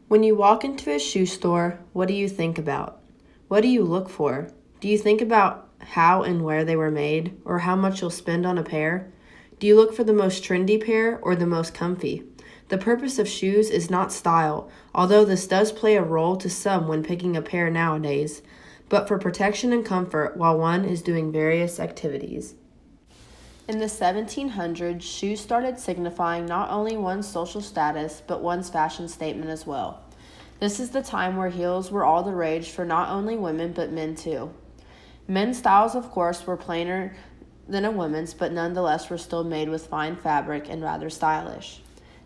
When you walk into a shoe store, what do you think about? What do you look for? Do you think about how and where they were made, or how much you'll spend on a pair? Do you look for the most trendy pair or the most comfy? The purpose of shoes is not style, although this does play a role to some when picking a pair nowadays, but for protection and comfort while one is doing various activities. In the 1700s, shoes started signifying not only one's social status, but one's fashion statement as well. This is the time where heels were all the rage for not only women, but men too. Men's styles, of course, were plainer than a woman's, but nonetheless were still made with fine fabric and rather stylish.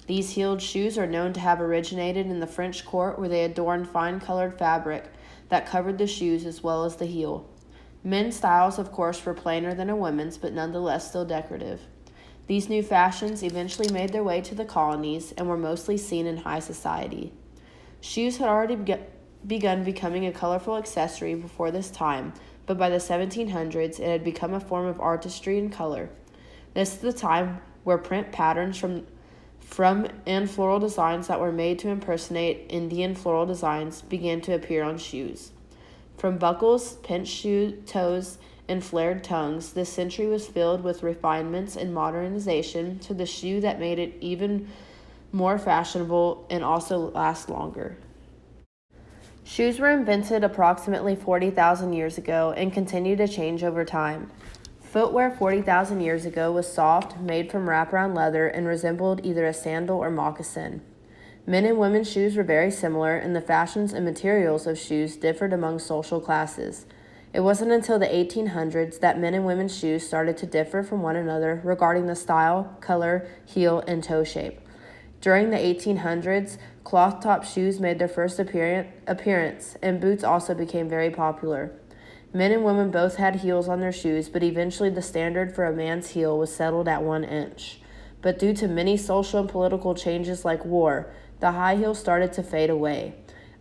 These heeled shoes are known to have originated in the French court, where they adorned fine-colored fabric that covered the shoes as well as the heel. Men's styles, of course, were plainer than a woman's, but nonetheless still decorative. These new fashions eventually made their way to the colonies and were mostly seen in high society. Shoes had already begun becoming a colorful accessory before this time, but by the 1700s it had become a form of artistry and color. This is the time where print patterns from and floral designs that were made to impersonate Indian floral designs began to appear on shoes. From buckles, pinched shoe toes, and flared tongues, this century was filled with refinements and modernization to the shoe that made it even more fashionable and also last longer. Shoes were invented approximately 40,000 years ago and continue to change over time. Footwear 40,000 years ago was soft, made from wraparound leather, and resembled either a sandal or moccasin. Men and women's shoes were very similar, and the fashions and materials of shoes differed among social classes. It wasn't until the 1800s that men and women's shoes started to differ from one another regarding the style, color, heel, and toe shape. During the 1800s, cloth-top shoes made their first appearance, and boots also became very popular. Men and women both had heels on their shoes, but eventually the standard for a man's heel was settled at 1 inch. But due to many social and political changes like war, the high heel started to fade away.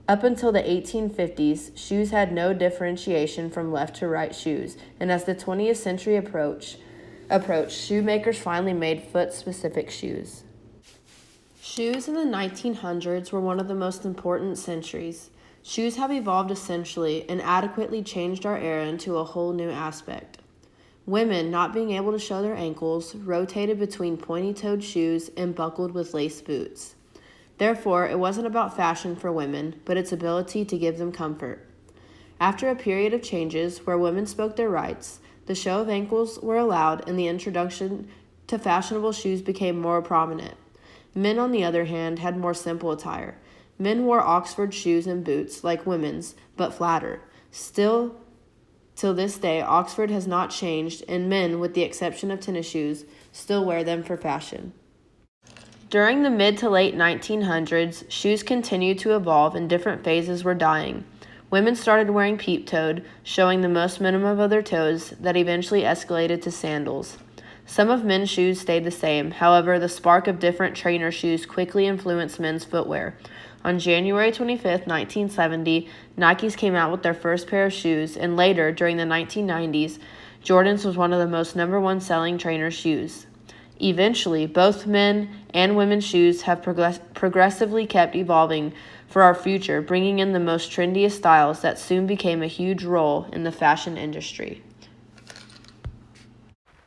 Up until the 1850s, shoes had no differentiation from left to right shoes, and as the 20th century approached, shoemakers finally made foot-specific shoes. Shoes in the 1900s were one of the most important centuries. Shoes have evolved essentially and adequately changed our era into a whole new aspect. Women, not being able to show their ankles, rotated between pointy-toed shoes and buckled with lace boots. Therefore, it wasn't about fashion for women, but its ability to give them comfort. After a period of changes where women spoke their rights, the show of ankles were allowed and the introduction to fashionable shoes became more prominent. Men, on the other hand, had more simple attire. Men wore Oxford shoes and boots, like women's, but flatter. Still, till this day, Oxford has not changed, and men, with the exception of tennis shoes, still wear them for fashion. During the mid to late 1900s, shoes continued to evolve and different phases were dying. Women started wearing peep-toed, showing the most minimum of their toes, that eventually escalated to sandals. Some of men's shoes stayed the same. However, the spark of different trainer shoes quickly influenced men's footwear. On January 25, 1970, Nikes came out with their first pair of shoes, and later, during the 1990s, Jordan's was one of the most #1 selling trainer shoes. Eventually, both men and women's shoes have progressively kept evolving for our future, bringing in the most trendiest styles that soon became a huge role in the fashion industry.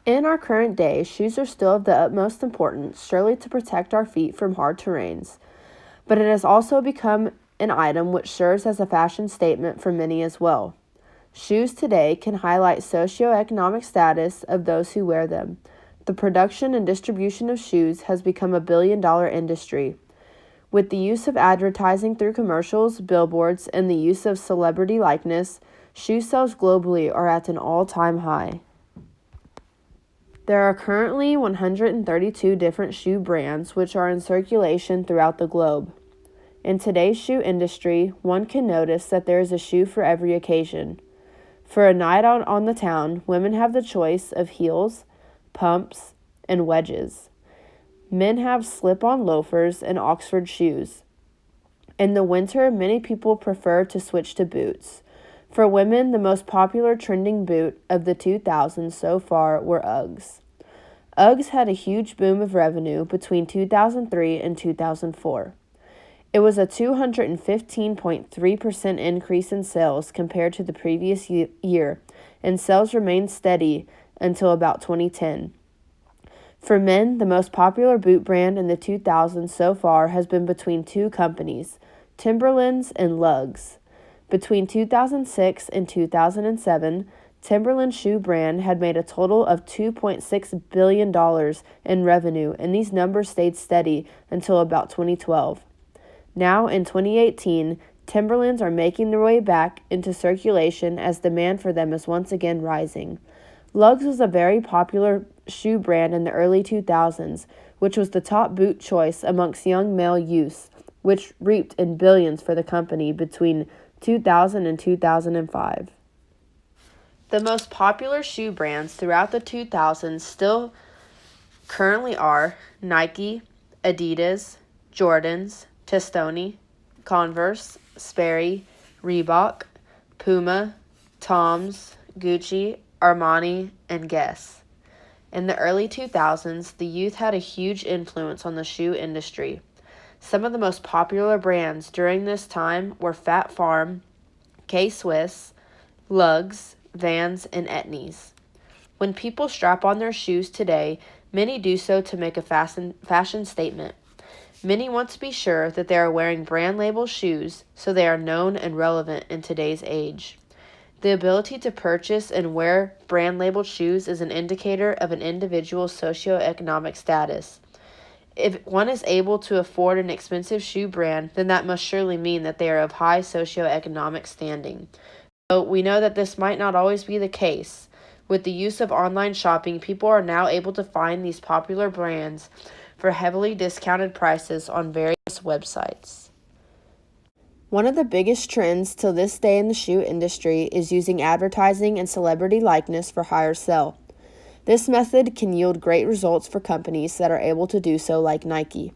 In our current day, shoes are still of the utmost importance, surely to protect our feet from hard terrains, but it has also become an item which serves as a fashion statement for many as well. Shoes today can highlight socioeconomic status of those who wear them. The production and distribution of shoes has become a billion-dollar industry. With the use of advertising through commercials, billboards, and the use of celebrity likeness, shoe sales globally are at an all-time high. There are currently 132 different shoe brands which are in circulation throughout the globe. In today's shoe industry, one can notice that there is a shoe for every occasion. For a night out on the town, women have the choice of heels, pumps, and wedges. Men have slip-on loafers and Oxford shoes. In the winter, many people prefer to switch to boots. For women, the most popular trending boot of the 2000s so far were Uggs. Uggs had a huge boom of revenue between 2003 and 2004. It was a 215.3% increase in sales compared to the previous year, and sales remained steady until about 2010. For men, the most popular boot brand in the 2000s so far has been between two companies, Timberlands and Lugz. Between 2006 and 2007, Timberland shoe brand had made a total of $2.6 billion in revenue, and these numbers stayed steady until about 2012. Now, in 2018, Timberlands are making their way back into circulation as demand for them is once again rising. Lugz was a very popular shoe brand in the early 2000s, which was the top boot choice amongst young male youths, which reaped in billions for the company between 2000 and 2005. The most popular shoe brands throughout the 2000s still currently are Nike, Adidas, Jordans, Testoni, Converse, Sperry, Reebok, Puma, Toms, Gucci, Armani, and Guess. In the early 2000s, the youth had a huge influence on the shoe industry. Some of the most popular brands during this time were Phat Farm, K-Swiss, Lugz, Vans, and Etnies. When people strap on their shoes today, many do so to make a fashion statement. Many want to be sure that they are wearing brand label shoes so they are known and relevant in today's age. The ability to purchase and wear brand labeled shoes is an indicator of an individual's socioeconomic status. If one is able to afford an expensive shoe brand, then that must surely mean that they are of high socioeconomic standing. Though we know that this might not always be the case. With the use of online shopping, people are now able to find these popular brands for heavily discounted prices on various websites. One of the biggest trends till this day in the shoe industry is using advertising and celebrity likeness for higher sell. This method can yield great results for companies that are able to do so, like Nike.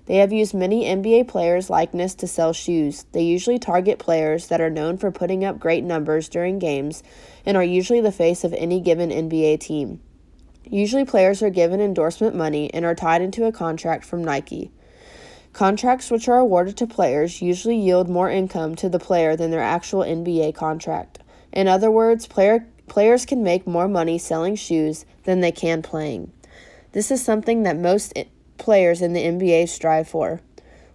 They have used many NBA players' likeness to sell shoes. They usually target players that are known for putting up great numbers during games and are usually the face of any given NBA team. Usually players are given endorsement money and are tied into a contract from Nike. Contracts which are awarded to players usually yield more income to the player than their actual NBA contract. In other words, players can make more money selling shoes than they can playing. This is something that most players in the NBA strive for.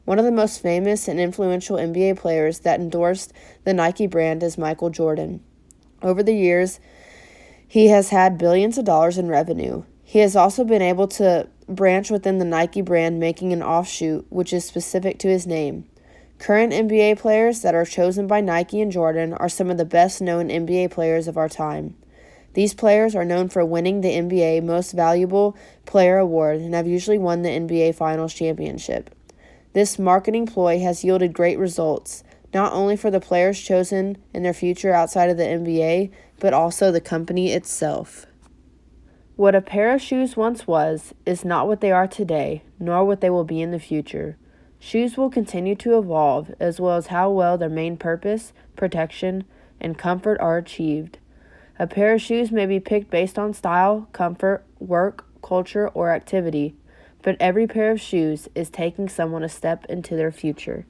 One of the most famous and influential NBA players that endorsed the Nike brand is Michael Jordan. Over the years, he has had billions of dollars in revenue. He has also been able to branch within the Nike brand, making an offshoot which is specific to his name. Current NBA players that are chosen by Nike and Jordan are some of the best known NBA players of our time. These players are known for winning the NBA Most Valuable Player award and have usually won the NBA Finals championship. This marketing ploy has yielded great results, not only for the players chosen in their future outside of the NBA, but also the company itself. What a pair of shoes once was is not what they are today, nor what they will be in the future. Shoes will continue to evolve, as well as how well their main purpose, protection, and comfort are achieved. A pair of shoes may be picked based on style, comfort, work, culture, or activity, but every pair of shoes is taking someone a step into their future.